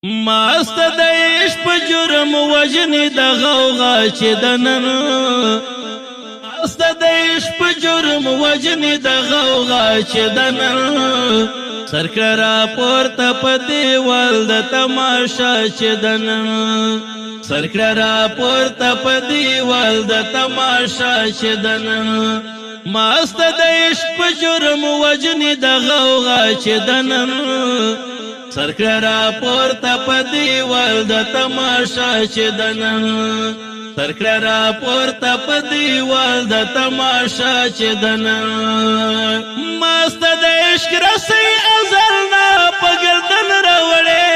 ماست د عشق په جرم وجنې د غوغا چې د نن ماست د عشق په جرم وجنې د غوغا چې د نن سرکرا پورته په دیوال د تماشا چې د نن سرکرا پورته په دیوال د تماشا چې د نن ماست د عشق په جرم وجنې د غوغا چې د نن سرکرا پورته په دیوال د تماشا چې د نن سرکرا پورته په دیوال د تماشا چې د نن ماست د عشق رسۍ ازل نه په ګردن راوړې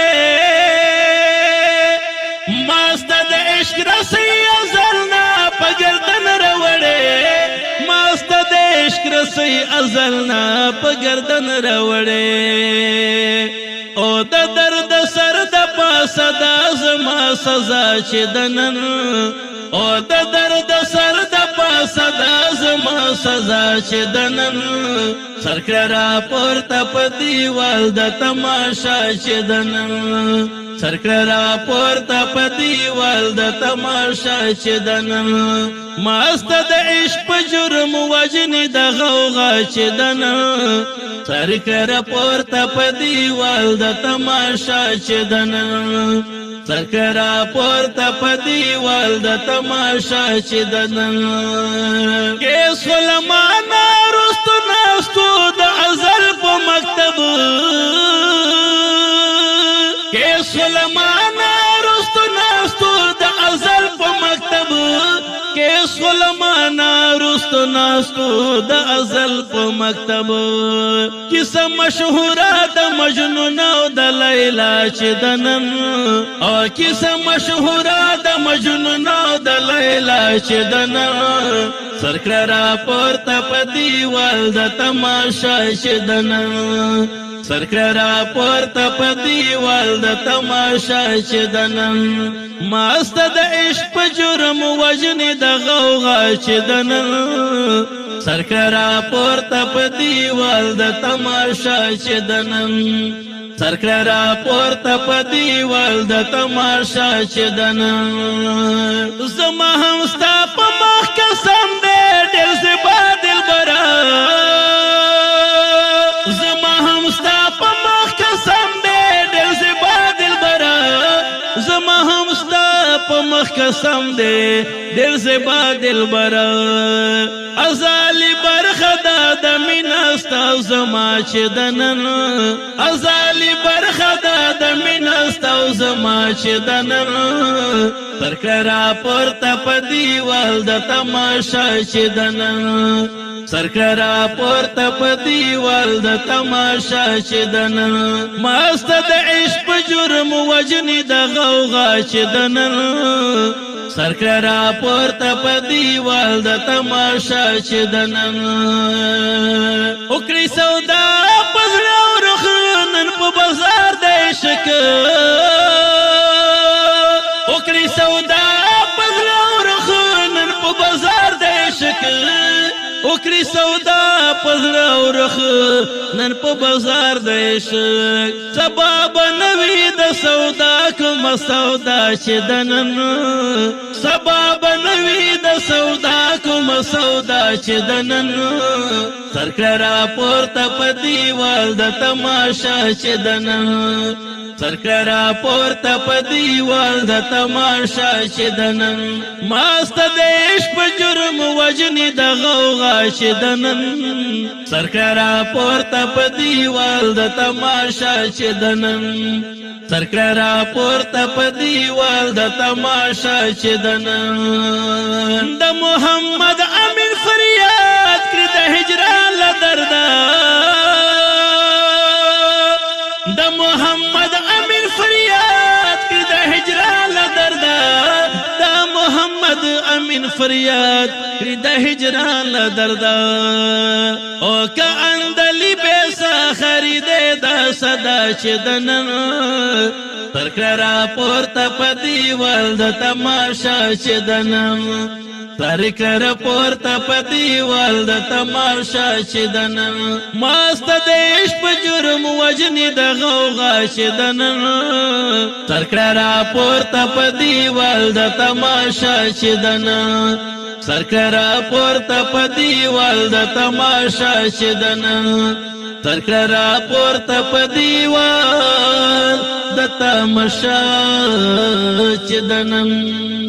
ماست د عشق رسۍ ازل نه په ګردن راوړې ماست د عشق رسۍ ازل نه په ګردن راوړې او د درد سر د پاسه د زما سزا چې د نن او د درد سر د پاسه د زما سزا چې د نن سرکرا پورته په دیوال د تماشا چې د نن سرکرا پورته په دیوال د تماشا چې د نن ماست د عشق په جرم وجنې د غوغا چې د نن سرکرا پورته په دیوال د تماشا چې د نن سرکرا پورته په دیوال د تماشا چې د نن کې سلمان رستو ناستو د ازل په مکتب کې سلمان رستو ناستو د ازل په مکتب کې سلمان رستو ناستو د ازل په مکتب کیسه مشهوره د مجنون او د لیلا چې د نن او کیسه مشهوره د مجنون او د لیلا چې د نن سرکرا پورته په دیوال د تماشا چې د نن سرکرا پورته په دیوال د تماشا چې د نن ماست د عشق په جرم وجنې د غوغا چې د نن سرکرا پورته په دیوال د تماشا چې د نن سرکرا پورته په دیوال د تماشا چې د نن زما هم ستا په مخ قسم دی ډېر زیبا دلبره زما هم ستا په مخ قسم دی ډېر زیبا دلبره زما هم ستا په مخ قسم دی ډېر زیبا دلبره ازالي برخه د مینا ستا زما چې د نن ازالي برخه د مینا ستا زما چې د نن سرکرا پورته په دیوال د تماشا چې د نن سرکرا پورته په دیوال د تماشا چې د نن ماست د عشق په جرم وجنې د غوغا چې د نن سرکرا پورته په دیوال د تماشا چې د نن وکړي سودا په زړه او رخ نن په بازار د عشق وکړي سودا په زړه او رخ نن په بازار د عشق وکړي سودا په زړه او رخ نن په بازار د عشق سبا به نوي د سودا کومه سودا چې د نن سبا به نوي د سودا کومه سودا چې د نن سرکرا پورته په دیوال د تماشا چې د نن سرکرا پورته په دیوال د تماشا چې د نن ماست د عشق په جرم وجنې د غوغا چې د نن سرکرا پورته په دیوال د تماشا چې د نن سرکرا پورته په دیوال د تماشا چې د نن د محمد امین فریاد کړي د هجران له درده د محمد امین فریاد کړي د هجران له درده د محمد امین فریاد کړي د هجران له درده او که اندلی بیسا خریده دا صدا چې د نن سرکرا پورته په دیوال د تماشا چې د نن سرکر پورته په دیوال د تماشا چې د نن مست د عشق په جرم وجنې د غوغا چې د نن سرکر پورته په دیوال د تماشا چې د نن سرکر پورته په دیوال د تماشا چې د نن سرکر پورته په دیوال د تماشا چې د نن